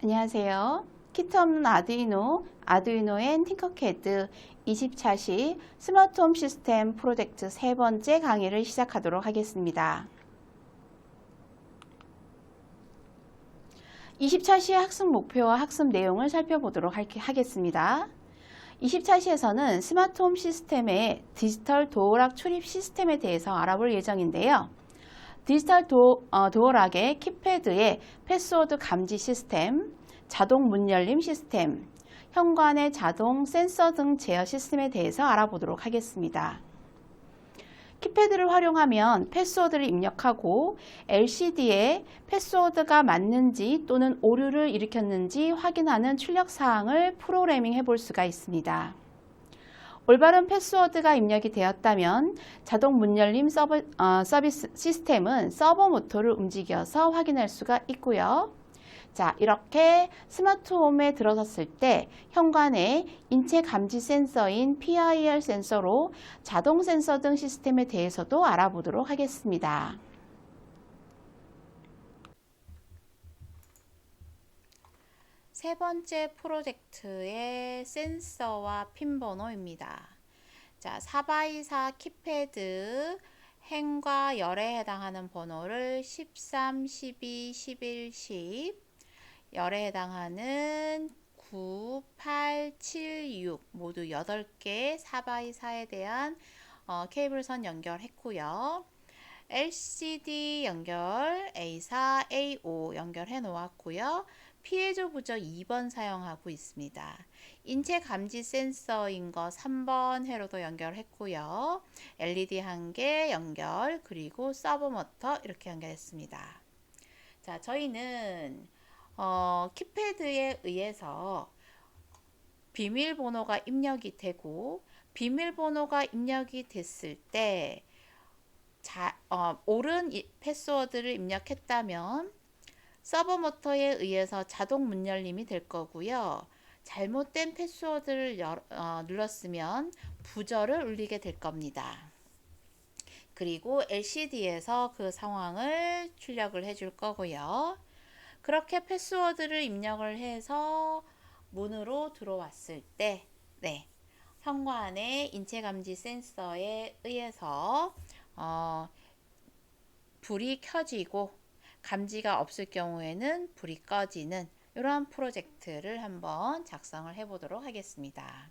안녕하세요. 키트 없는 아두이노, 아두이노 앤 팅커캐드 20차시 스마트홈 시스템 프로젝트 세 번째 강의를 시작하도록 하겠습니다. 20차시의 학습 목표와 학습 내용을 살펴보도록 하겠습니다. 20차시에서는 스마트홈 시스템의 디지털 도어락 출입 시스템에 대해서 알아볼 예정인데요. 디지털 도어락의 키패드의 패스워드 감지 시스템, 자동 문 열림 시스템, 현관의 자동 센서 등 제어 시스템에 대해서 알아보도록 하겠습니다. 키패드를 활용하면 패스워드를 입력하고 LCD에 패스워드가 맞는지 또는 오류를 일으켰는지 확인하는 출력 사항을 프로그래밍 해볼 수가 있습니다. 올바른 패스워드가 입력이 되었다면 자동 문 열림 서비스 시스템은 서버 모터를 움직여서 확인할 수가 있고요. 자, 이렇게 스마트홈에 들어섰을 때 현관에 인체 감지 센서인 PIR 센서로 자동 센서 등 시스템에 대해서도 알아보도록 하겠습니다. 세 번째 프로젝트의 센서와 핀 번호입니다. 자, 4x4 키패드 행과 열에 해당하는 번호를 13, 12, 11, 10, 열에 해당하는 9, 8, 7, 6 모두 8개 4x4에 대한 케이블선 연결했고요. LCD 연결 A4, A5 연결해 놓았고요. 피해조 부저 2번 사용하고 있습니다. 인체 감지 센서인 거 3번 회로도 연결했고요. LED 1개 연결, 그리고 서버 모터 이렇게 연결했습니다. 자, 저희는 키패드에 의해서 비밀번호가 입력이 되고, 비밀번호가 입력이 됐을 때 옳은 패스워드를 입력했다면 서버 모터에 의해서 자동 문 열림이 될 거고요. 잘못된 패스워드를 눌렀으면 부저를 울리게 될 겁니다. 그리고 LCD에서 그 상황을 출력을 해줄 거고요. 그렇게 패스워드를 입력을 해서 문으로 들어왔을 때, 현관의 인체감지 센서에 의해서 불이 켜지고 감지가 없을 경우에는 불이 꺼지는 이러한 프로젝트를 한번 작성을 해 보도록 하겠습니다.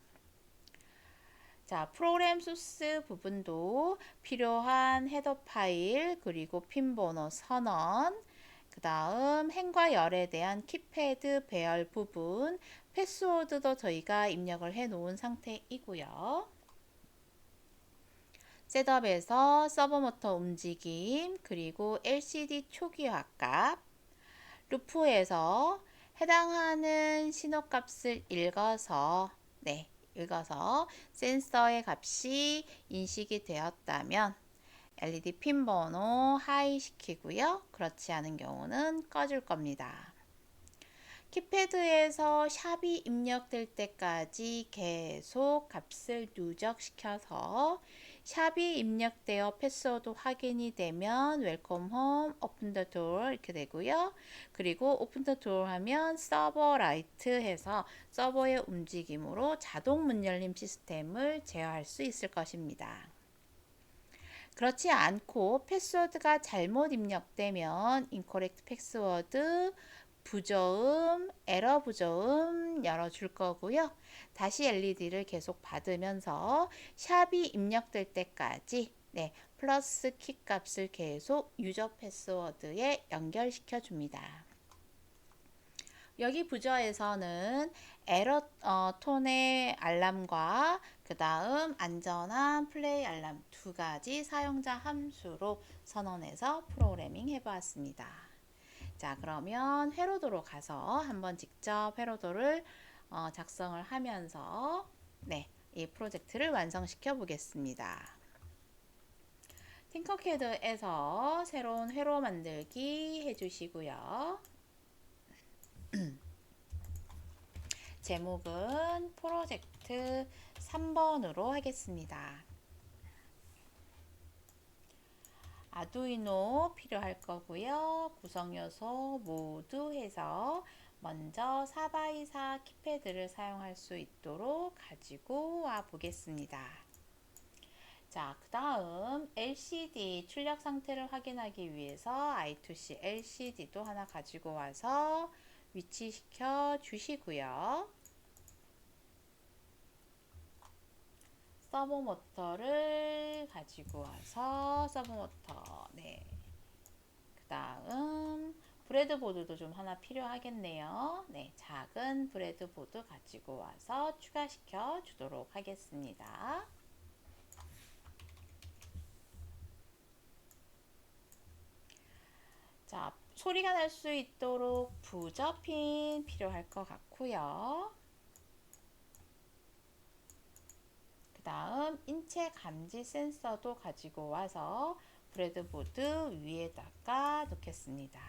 자, 프로그램 소스 부분도 필요한 헤더 파일, 그리고 핀 번호 선언, 그 다음 행과 열에 대한 키패드 배열 부분, 패스워드도 저희가 입력을 해 놓은 상태이고요. 셋업에서 서버 모터 움직임, 그리고 LCD 초기화 값, 루프에서 해당하는 신호값을 읽어서 센서의 값이 인식이 되었다면 LED 핀 번호 하이 시키고요. 그렇지 않은 경우는 꺼줄 겁니다. 키패드에서 샵이 입력될 때까지 계속 값을 누적시켜서 샵이 입력되어 패스워드 확인이 되면 웰컴 홈, 오픈 더 도어 이렇게 되고요. 그리고 오픈 더 도어 하면 서버 라이트 해서 서버의 움직임으로 자동 문 열림 시스템을 제어할 수 있을 것입니다. 그렇지 않고 패스워드가 잘못 입력되면 incorrect 패스워드, 부저음, 에러 부저음 열어줄 거고요. 다시 LED를 계속 받으면서 샵이 입력될 때까지 플러스 키 값을 계속 유저 패스워드에 연결시켜 줍니다. 여기 부저에서는 에러 톤의 알람과 그 다음 안전한 플레이 알람 두 가지 사용자 함수로 선언해서 프로그래밍 해보았습니다. 자, 그러면 회로도로 가서 한번 직접 회로도를 작성을 하면서 이 프로젝트를 완성시켜 보겠습니다. 팅커캐드에서 새로운 회로 만들기 해주시고요. 제목은 프로젝트 3번으로 하겠습니다. 아두이노 필요할 거고요. 구성 요소 모두 해서 먼저 4x4 키패드를 사용할 수 있도록 가지고 와 보겠습니다. 자, 그 다음 LCD 출력 상태를 확인하기 위해서 I2C LCD도 하나 가지고 와서 위치시켜 주시고요. 서버 모터를 가지고 와서 서버 모터, 네. 그 다음 브레드보드도 좀 하나 필요하겠네요. 네, 작은 브레드보드 가지고 와서 추가시켜 주도록 하겠습니다. 자, 소리가 날 수 있도록 부저핀 필요할 것 같고요. 그 다음 인체 감지 센서도 가지고 와서 브레드보드 위에다가 놓겠습니다.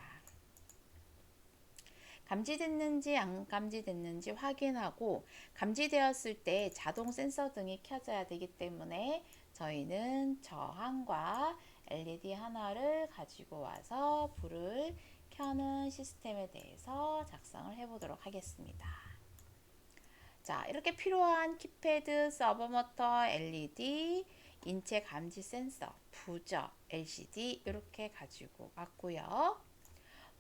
감지됐는지 안 감지됐는지 확인하고 감지되었을 때 자동 센서 등이 켜져야 되기 때문에 저희는 저항과 LED 하나를 가지고 와서 불을 켜는 시스템에 대해서 작성을 해 보도록 하겠습니다. 자, 이렇게 필요한 키패드, 서버모터, LED, 인체 감지 센서, 부저, LCD 이렇게 가지고 왔고요.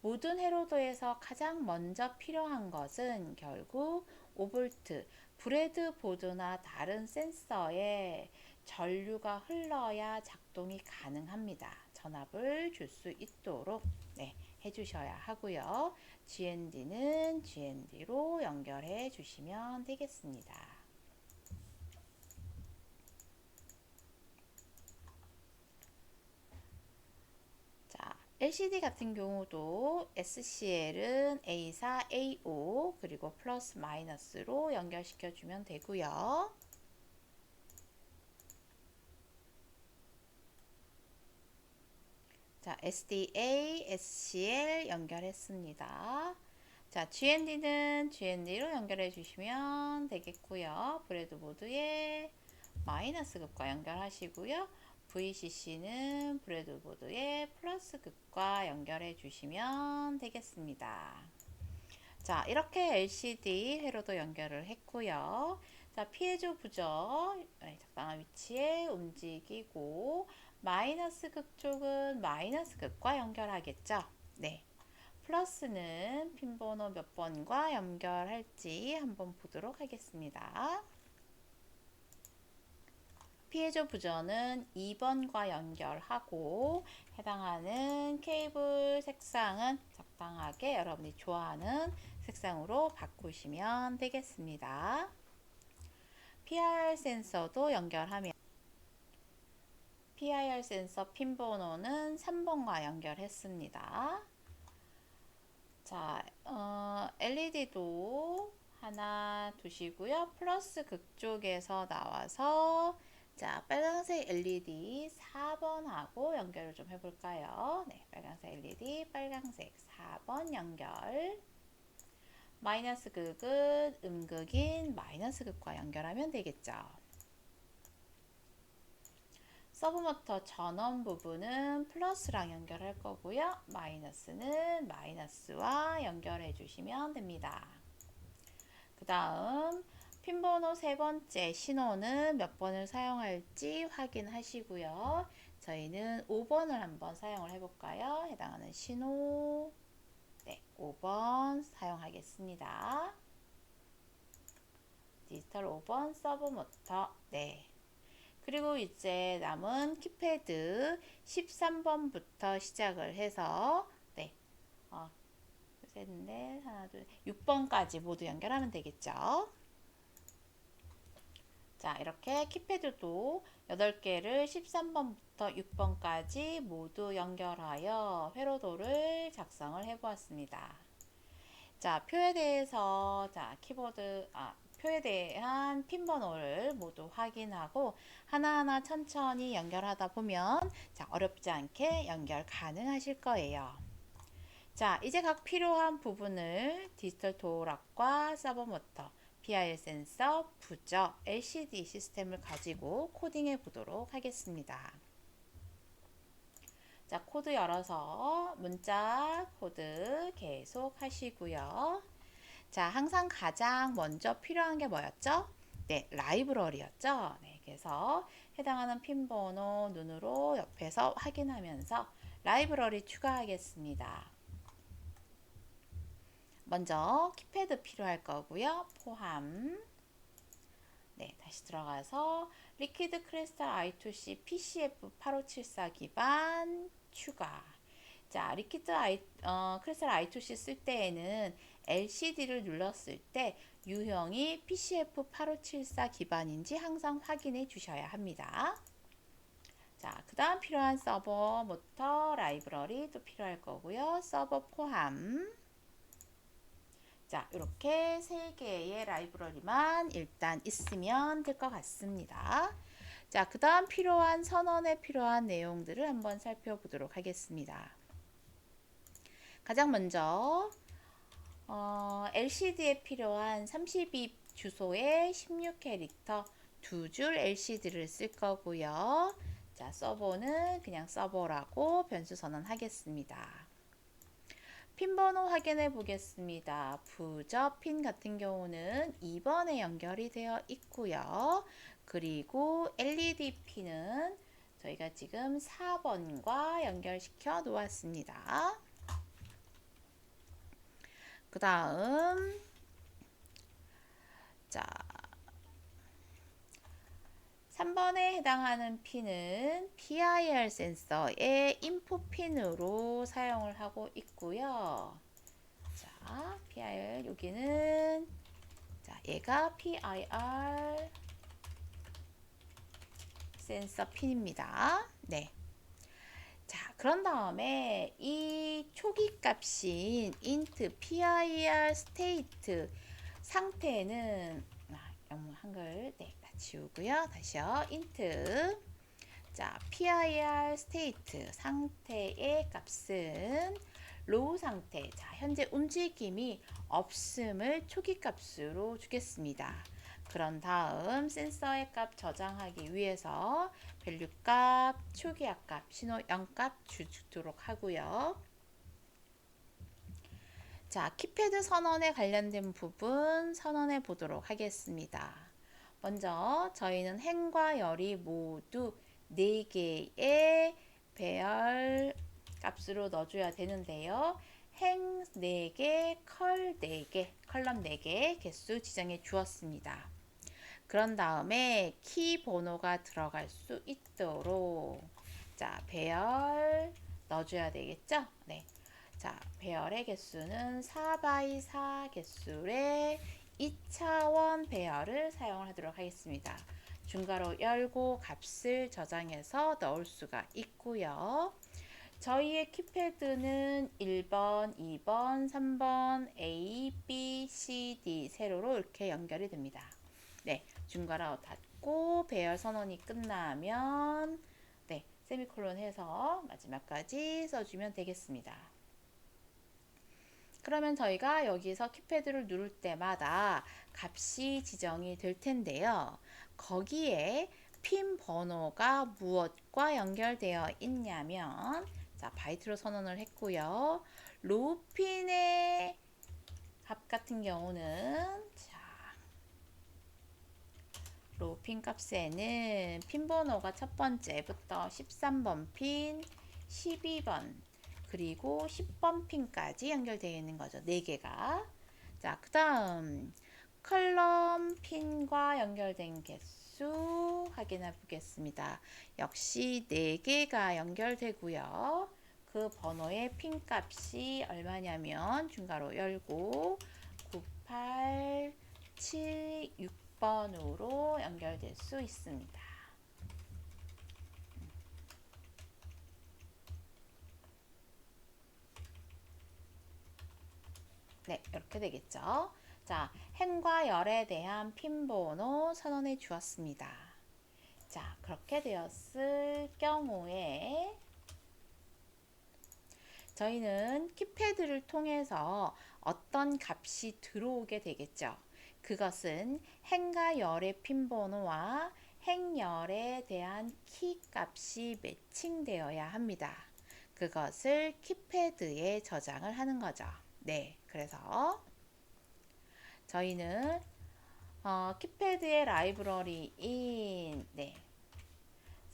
모든 회로도에서 가장 먼저 필요한 것은 결국 5V 브레드보드나 다른 센서에 전류가 흘러야 작동이 가능합니다. 전압을 줄 수 있도록 해주셔야 하고요. GND는 GND로 연결해 주시면 되겠습니다. 자, LCD 같은 경우도 SCL은 A4, A5 그리고 플러스 마이너스로 연결시켜 주면 되고요. 자, SDA, SCL 연결했습니다. 자, GND는 GND로 연결해 주시면 되겠고요. 브레드보드에 마이너스 극과 연결하시고요. VCC는 브레드보드에 플러스 극과 연결해 주시면 되겠습니다. 자, 이렇게 LCD 회로도 연결을 했고요. 자, 피에조 부저 적당한 위치에 움직이고 마이너스 극 쪽은 마이너스 극과 연결하겠죠. 네. 플러스는 핀 번호 몇 번과 연결할지 한번 보도록 하겠습니다. 피에조 부저는 2번과 연결하고 해당하는 케이블 색상은 적당하게 여러분이 좋아하는 색상으로 바꾸시면 되겠습니다. PIR 센서도 연결하면 PIR 센서 핀 번호는 3번과 연결했습니다. 자, LED도 하나 두시고요. 플러스 극쪽에서 나와서 자, 빨간색 LED 4번하고 연결을 좀 해볼까요? 네, 빨간색 LED, 빨간색 4번 연결. 마이너스 극은 음극인 마이너스 극과 연결하면 되겠죠. 서브모터 전원 부분은 플러스랑 연결할 거고요. 마이너스는 마이너스와 연결해 주시면 됩니다. 그 다음 핀 번호 세 번째 신호는 몇 번을 사용할지 확인하시고요. 저희는 5번을 한번 사용을 해볼까요? 해당하는 신호 5번 사용하겠습니다. 디지털 5번 서브모터 그리고 이제 남은 키패드 13번부터 시작을 해서 셋, 넷, 하나, 둘, 6번까지 모두 연결하면 되겠죠. 자, 이렇게 키패드도 8개를 13번부터 6번까지 모두 연결하여 회로도를 작성을 해 보았습니다. 자, 표에 대해서 표에 대한 핀 번호를 모두 확인하고 하나하나 천천히 연결하다 보면 어렵지 않게 연결 가능하실 거예요. 자, 이제 각 필요한 부분을 디지털 도어락과 서버모터, PIR 센서, 부저, LCD 시스템을 가지고 코딩해 보도록 하겠습니다. 자, 코드 열어서 문자 코드 계속 하시고요. 자, 항상 가장 먼저 필요한 게 뭐였죠? 네, 라이브러리였죠. 네, 그래서 해당하는 핀 번호 눈으로 옆에서 확인하면서 라이브러리 추가하겠습니다. 먼저 키패드 필요할 거고요. 포함. 네, 다시 들어가서 리퀴드 크리스탈 I2C PCF8574 기반 추가. 자, 크리스탈 I2C 쓸 때에는 LCD를 눌렀을 때 유형이 PCF8574 기반인지 항상 확인해 주셔야 합니다. 자, 그 다음 필요한 서버, 모터, 라이브러리 또 필요할 거고요. 서버 포함. 자, 이렇게 3개의 라이브러리만 일단 있으면 될 것 같습니다. 자, 그 다음 필요한 선언에 필요한 내용들을 한번 살펴보도록 하겠습니다. 가장 먼저 LCD에 필요한 32 주소의 16캐릭터 2줄 LCD를 쓸 거고요. 자, 서버는 그냥 서버라고 변수 선언하겠습니다. 핀 번호 확인해 보겠습니다. 부저 핀 같은 경우는 2번에 연결이 되어 있고요. 그리고 LED 핀은 저희가 지금 4번과 연결시켜 놓았습니다. 그 다음 자 3번에 해당하는 핀은 PIR 센서의 인풋 핀으로 사용을 하고 있고요. 자, PIR 여기는 자, 얘가 PIR 센서 핀입니다. 네. 자, 그런 다음에 이 초기 값인 int PIR state 상태는 한글 네, 다 지우고요. 다시요. int 자, PIR state 상태의 값은 로우 상태. 자, 현재 움직임이 없음을 초기 값으로 주겠습니다. 그런 다음 센서의 값 저장하기 위해서 밸류 값, 초기화 값, 신호 0값 주도록 하고요. 자, 키패드 선언에 관련된 부분 선언해 보도록 하겠습니다. 먼저 저희는 행과 열이 모두 4개의 배열 값으로 넣어줘야 되는데요. 행 4개, 컬 4개, 컬럼 4개 개수 지정해 주었습니다. 그런 다음에 키 번호가 들어갈 수 있도록 자, 배열 넣어줘야 되겠죠? 네. 자, 배열의 개수는 4x4 개수의 2차원 배열을 사용을 하도록 하겠습니다. 중괄호 열고 값을 저장해서 넣을 수가 있고요. 저희의 키패드는 1번, 2번, 3번, A, B, C, D 세로로 이렇게 연결이 됩니다. 네, 중괄호 닫고 배열 선언이 끝나면 네, 세미콜론 해서 마지막까지 써주면 되겠습니다. 그러면 저희가 여기서 키패드를 누를 때마다 값이 지정이 될 텐데요. 거기에 핀 번호가 무엇과 연결되어 있냐면 자, 바이트로 선언을 했고요. 로우 핀의 값 같은 경우는 자, 로우 핀 값에는 핀 번호가 첫 번째부터 13번 핀, 12번 그리고 10번 핀까지 연결되어 있는 거죠. 4개가. 자, 그 다음 컬럼 핀과 연결된 개수 확인해 보겠습니다. 역시 4개가 연결되고요. 그 번호의 핀 값이 얼마냐면 중괄호 열고 9876번으로 연결될 수 있습니다. 네, 이렇게 되겠죠. 자, 행과 열에 대한 핀 번호 선언해 주었습니다. 자, 그렇게 되었을 경우에 저희는 키패드를 통해서 어떤 값이 들어오게 되겠죠. 그것은 행과 열의 핀 번호와 행열에 대한 키 값이 매칭되어야 합니다. 그것을 키패드에 저장을 하는 거죠. 네, 그래서 저희는 키패드의 라이브러리인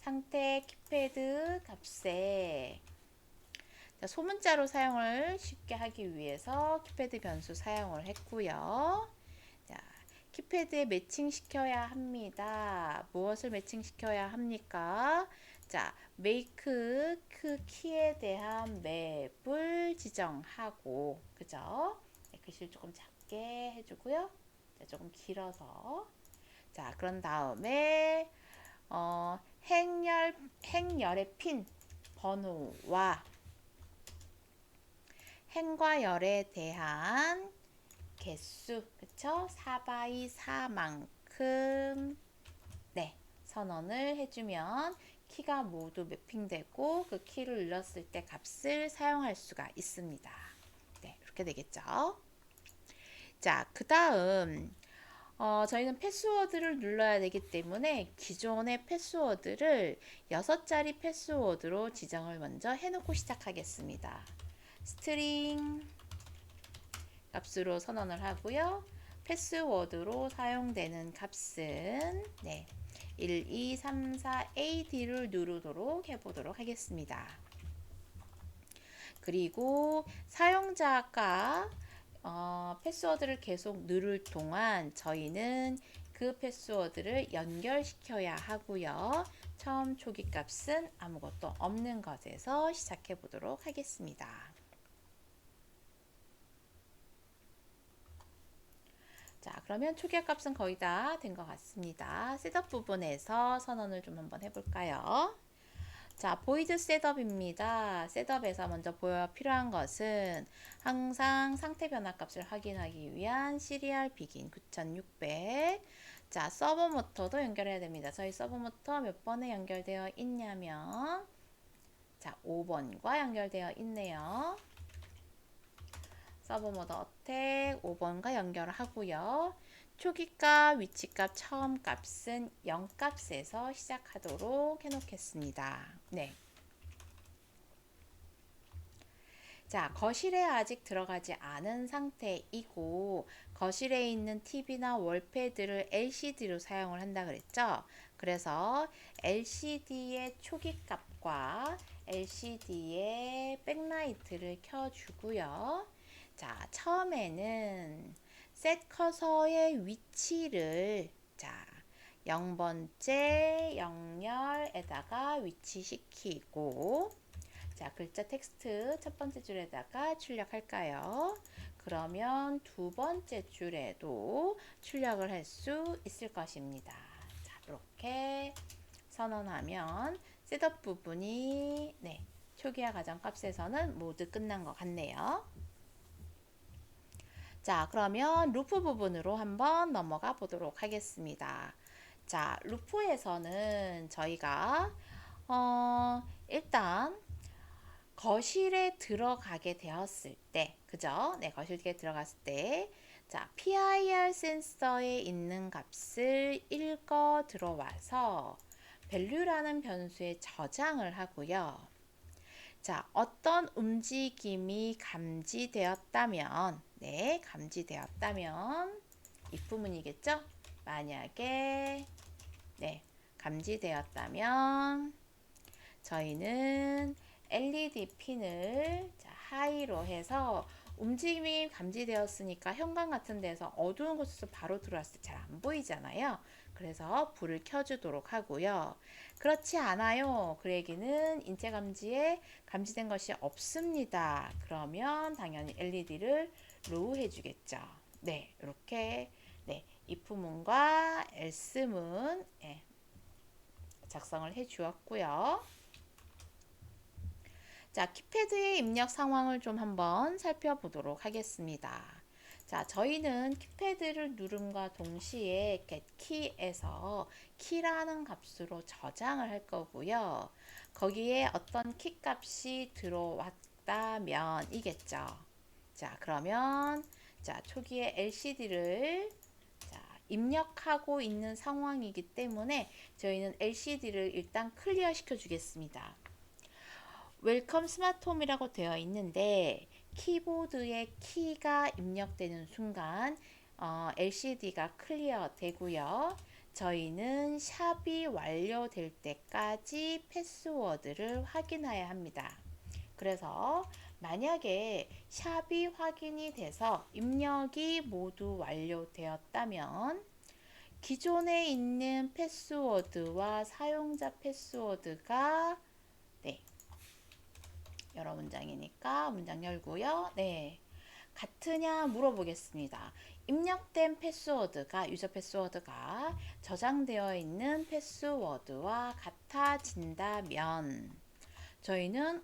상태 키패드 값에 소문자로 사용을 쉽게 하기 위해서 키패드 변수 사용을 했고요. 자, 키패드에 매칭시켜야 합니다. 무엇을 매칭시켜야 합니까? 자, make 그 키에 대한 맵을 지정하고, 그죠? 글씨를 조금 작게 해주고요. 자, 조금 길어서. 자, 그런 다음에 행열의 핀 번호와 행과 열에 대한 개수, 그쵸? 4x4만큼 선언을 해주면 키가 모두 매핑되고 그 키를 눌렀을 때 값을 사용할 수가 있습니다. 이렇게 되겠죠. 자, 그 다음 저희는 패스워드를 눌러야 되기 때문에 기존의 패스워드를 6자리 패스워드로 지정을 먼저 해놓고 시작하겠습니다. 스트링 값으로 선언을 하고요. 패스워드로 사용되는 값은 1, 2, 3, 4, AD를 누르도록 해보도록 하겠습니다. 그리고 사용자가 패스워드를 계속 누를 동안 저희는 그 패스워드를 연결시켜야 하고요. 처음 초기 값은 아무것도 없는 것에서 시작해 보도록 하겠습니다. 자, 그러면 초기화 값은 거의 다 된 것 같습니다. 셋업 부분에서 선언을 좀 한번 해볼까요? 자, 보이드 셋업입니다. 셋업에서 먼저 필요한 것은 항상 상태 변화 값을 확인하기 위한 시리얼 비긴 9600. 자, 서버 모터도 연결해야 됩니다. 저희 서버 모터 몇 번에 연결되어 있냐면, 자, 5번과 연결되어 있네요. 서버 모드 어택 5번과 연결을 하고요. 초기값, 위치값, 처음 값은 0값에서 시작하도록 해놓겠습니다. 자, 거실에 아직 들어가지 않은 상태이고 거실에 있는 TV나 월패드를 LCD로 사용을 한다 그랬죠. 그래서 LCD의 초기값과 LCD의 백라이트를 켜주고요. 자, 처음에는 셋 커서의 위치를 0번째 영열에다가 위치시키고, 자, 글자 텍스트 첫 번째 줄에다가 출력할까요? 그러면 두 번째 줄에도 출력을 할 수 있을 것입니다. 자, 이렇게 선언하면 셋업 부분이 초기화 과정 값에서는 모두 끝난 것 같네요. 자, 그러면 루프 부분으로 한번 넘어가 보도록 하겠습니다. 자, 루프에서는 저희가 일단 거실에 들어가게 되었을 때, 그죠? 거실에 들어갔을 때, 자, PIR 센서에 있는 값을 읽어 들어와서 value라는 변수에 저장을 하고요. 자, 어떤 움직임이 감지되었다면, 감지되었다면, if문이겠죠? 만약에, 감지되었다면, 저희는 LED 핀을 하이로 해서 움직임이 감지되었으니까 현관 같은 데서 어두운 곳에서 바로 들어왔을 때 잘 안 보이잖아요. 그래서 불을 켜주도록 하고요. 그렇지 않아요. 그 얘기는 인체 감지에 감지된 것이 없습니다. 그러면 당연히 LED를 로우 해주겠죠. 이렇게 if문과 else문 작성을 해 주었고요. 자, 키패드의 입력 상황을 좀 한번 살펴보도록 하겠습니다. 자, 저희는 키패드를 누름과 동시에 getKey에서 키라는 값으로 저장을 할 거고요. 거기에 어떤 키 값이 들어왔다면 이겠죠. 자, 그러면 초기에 LCD를 입력하고 있는 상황이기 때문에 저희는 LCD를 일단 클리어 시켜 주겠습니다. 웰컴 스마트홈이라고 되어 있는데 키보드에 키가 입력되는 순간 LCD가 클리어 되고요. 저희는 샵이 완료될 때까지 패스워드를 확인해야 합니다. 그래서 만약에 샵이 확인이 돼서 입력이 모두 완료되었다면 기존에 있는 패스워드와 사용자 패스워드가 네, 여러 문장이니까 문장 열고요. 네, 같으냐 물어보겠습니다. 입력된 패스워드가 유저 패스워드가 저장되어 있는 패스워드와 같아진다면 저희는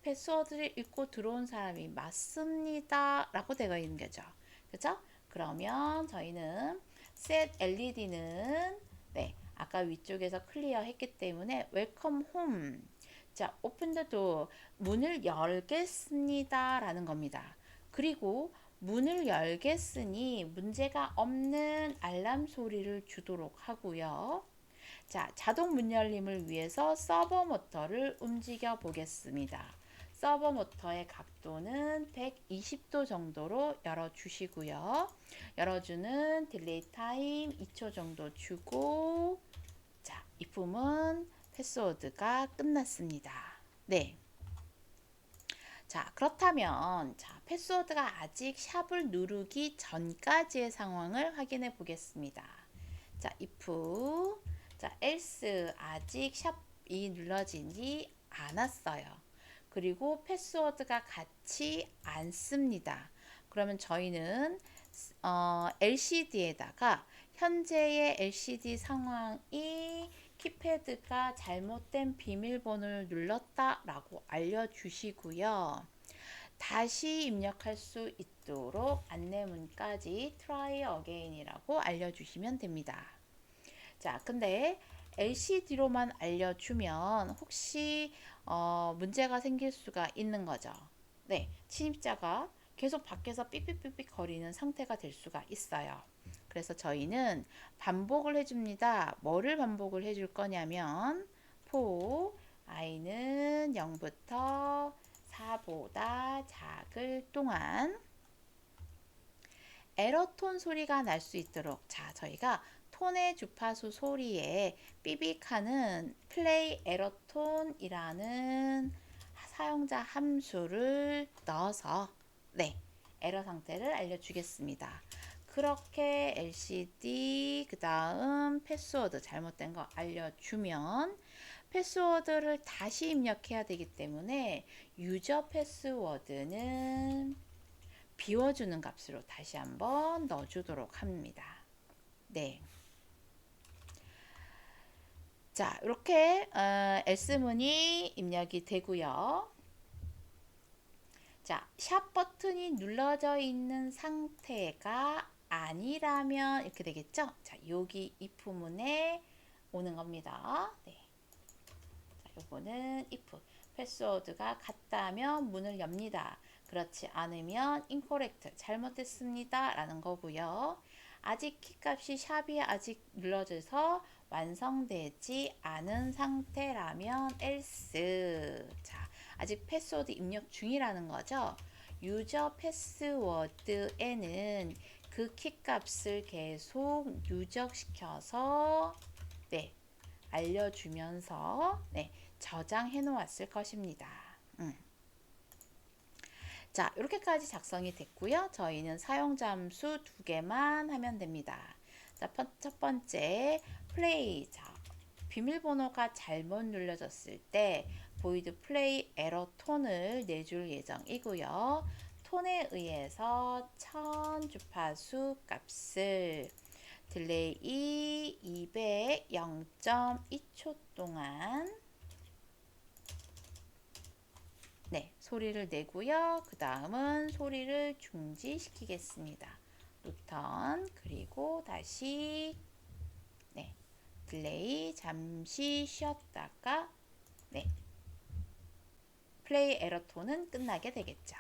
패스워드를 읽고 들어온 사람이 맞습니다 라고 되어 있는 거죠. 그죠? 그러면 저희는 set LED는 네, 아까 위쪽에서 클리어 했기 때문에 welcome home. 자, open the door. 문을 열겠습니다 라는 겁니다. 그리고 문을 열겠으니 문제가 없는 알람 소리를 주도록 하고요. 자, 자동 문 열림을 위해서 서버 모터를 움직여 보겠습니다. 서버 모터의 각도는 120도 정도로 열어주시고요. 열어주는 딜레이 타임 2초 정도 주고 자, 이품은 패스워드가 끝났습니다. 네. 자, 그렇다면 자, 패스워드가 아직 샵을 누르기 전까지의 상황을 확인해 보겠습니다. 자, if 자, else 아직 샵이 눌러지지 않았어요. 그리고 패스워드가 같지 않습니다. 그러면 저희는 LCD에다가 현재의 LCD 상황이 키패드가 잘못된 비밀번호를 눌렀다라고 알려주시고요. 다시 입력할 수 있도록 안내문까지 try again이라고 알려주시면 됩니다. 자, 근데 LCD로만 알려주면 혹시 문제가 생길 수가 있는 거죠. 네, 침입자가 계속 밖에서 삑삑삑삑 거리는 상태가 될 수가 있어요. 그래서 저희는 반복을 해줍니다. 뭐를 반복을 해줄 거냐면 for i는 0부터 4보다 작을 동안 에러톤 소리가 날 수 있도록 자, 저희가 톤의 주파수 소리에 삐빅하는 플레이 에러톤이라는 사용자 함수를 넣어서 네, 에러 상태를 알려주겠습니다. 그렇게 LCD 그 다음 패스워드 잘못된 거 알려주면 패스워드를 다시 입력해야 되기 때문에 유저 패스워드는 비워주는 값으로 다시 한번 넣어주도록 합니다. 네. 자, 이렇게 S문이 입력이 되고요. 자, 샵 버튼이 눌러져 있는 상태가 아니라면 이렇게 되겠죠? 자, 여기 if 문에 오는 겁니다. 네. 자, 요거는 if 패스워드가 같다면 문을 엽니다. 그렇지 않으면 incorrect 잘못됐습니다 라는 거고요. 아직 키값이 샵이 아직 눌러져서 완성되지 않은 상태라면 else. 자, 아직 패스워드 입력 중이라는 거죠. 유저 패스워드에는 그 키값을 계속 누적시켜서 네, 알려주면서 네, 저장해 놓았을 것입니다. 자, 이렇게까지 작성이 됐고요. 저희는 사용자 함수 2개만 하면 됩니다. 자, 첫 번째 플레이. 자, 비밀번호가 잘못 눌러졌을 때 void play 에러 톤을 내줄 예정이고요. 톤에 의해서 1000 주파수 값을 딜레이 200 0.2초 동안 네, 소리를 내고요. 그 다음은 소리를 중지시키겠습니다. 노턴 그리고 다시 네, 딜레이 잠시 쉬었다가 네, 플레이 에러톤은 끝나게 되겠죠.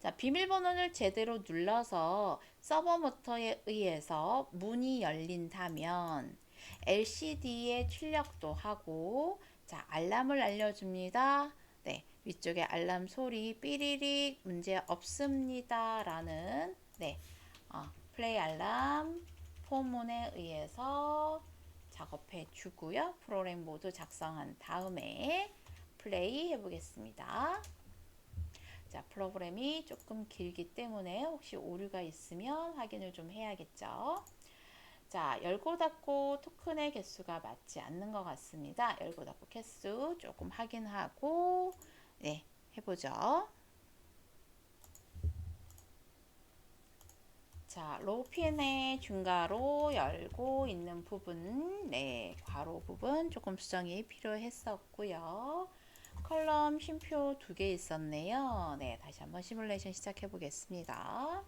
자, 비밀번호를 제대로 눌러서 서버 모터에 의해서 문이 열린다면 LCD에 출력도 하고 자, 알람을 알려줍니다. 네, 위쪽에 알람 소리 삐리릭 문제 없습니다 라는 플레이 알람 포문에 의해서 작업해 주고요. 프로그램 모두 작성한 다음에 플레이 해 보겠습니다. 자, 프로그램이 조금 길기 때문에 혹시 오류가 있으면 확인을 좀 해야겠죠. 자, 열고 닫고 토큰의 개수가 맞지 않는 것 같습니다. 열고 닫고 개수 조금 확인하고 해보죠. 자, 로우핀의 중괄호 열고 있는 부분, 괄호 부분 조금 수정이 필요했었고요. 컬럼 쉼표 2개 있었네요. 다시 한번 시뮬레이션 시작해 보겠습니다.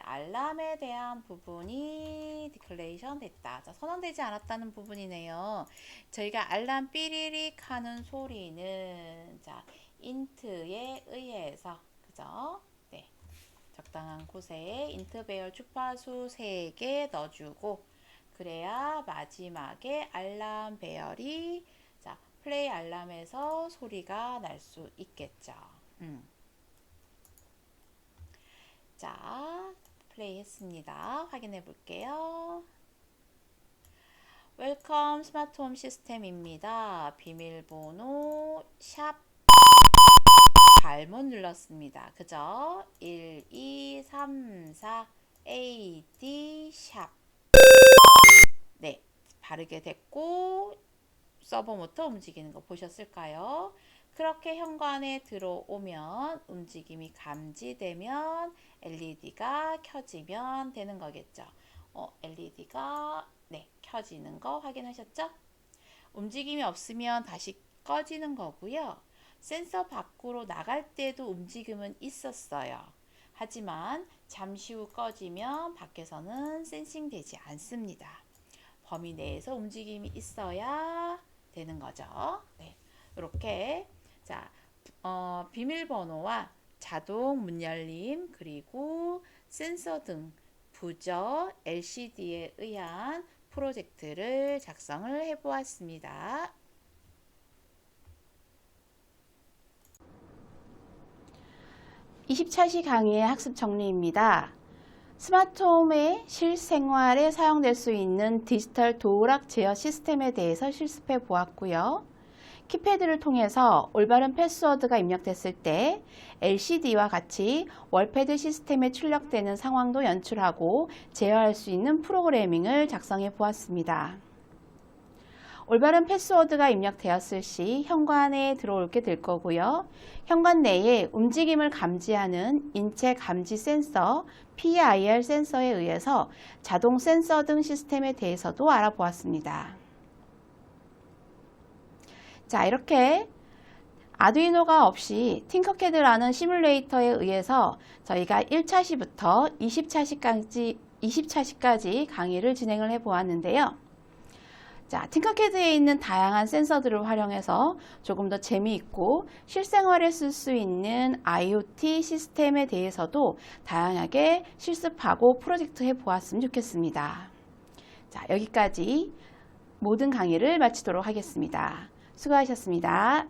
알람에 대한 부분이 디클레이션 됐다. 자, 선언되지 않았다는 부분이네요. 저희가 알람 삐리릭 하는 소리는 인트에 의해서 그죠? 적당한 곳에 인트 배열 주파수 3개 넣어주고 그래야 마지막에 알람 배열이 플레이 알람에서 소리가 날 수 있겠죠. 자, 플레이 했습니다. 확인해 볼게요. 웰컴 스마트홈 시스템입니다. 비밀번호 샵 잘못 눌렀습니다. 그죠? 1234 AD 샵 바르게 됐고 서버 모터 움직이는 거 보셨을까요? 그렇게 현관에 들어오면 움직임이 감지되면 LED가 켜지면 되는 거겠죠. LED가 켜지는 거 확인하셨죠? 움직임이 없으면 다시 꺼지는 거고요. 센서 밖으로 나갈 때도 움직임은 있었어요. 하지만 잠시 후 꺼지면 밖에서는 센싱 되지 않습니다. 범위 내에서 움직임이 있어야 되는 거죠. 이렇게 비밀번호와 자동 문 열림 그리고 센서 등 부저 LCD에 의한 프로젝트를 작성을 해 보았습니다. 20차시 강의의 학습 정리입니다. 스마트홈의 실생활에 사용될 수 있는 디지털 도어락 제어 시스템에 대해서 실습해 보았고요. 키패드를 통해서 올바른 패스워드가 입력됐을 때 LCD와 같이 월패드 시스템에 출력되는 상황도 연출하고 제어할 수 있는 프로그래밍을 작성해 보았습니다. 올바른 패스워드가 입력되었을 시 현관에 들어오게 될 거고요. 현관 내에 움직임을 감지하는 인체 감지 센서, PIR 센서에 의해서 자동 센서 등 시스템에 대해서도 알아보았습니다. 자, 이렇게 아두이노가 없이 팅커캐드라는 시뮬레이터에 의해서 저희가 1차시부터 20차시까지 강의를 진행을 해 보았는데요. 자, 팅커캐드에 있는 다양한 센서들을 활용해서 조금 더 재미있고 실생활에 쓸 수 있는 IoT 시스템에 대해서도 다양하게 실습하고 프로젝트 해 보았으면 좋겠습니다. 자, 여기까지 모든 강의를 마치도록 하겠습니다. 수고하셨습니다.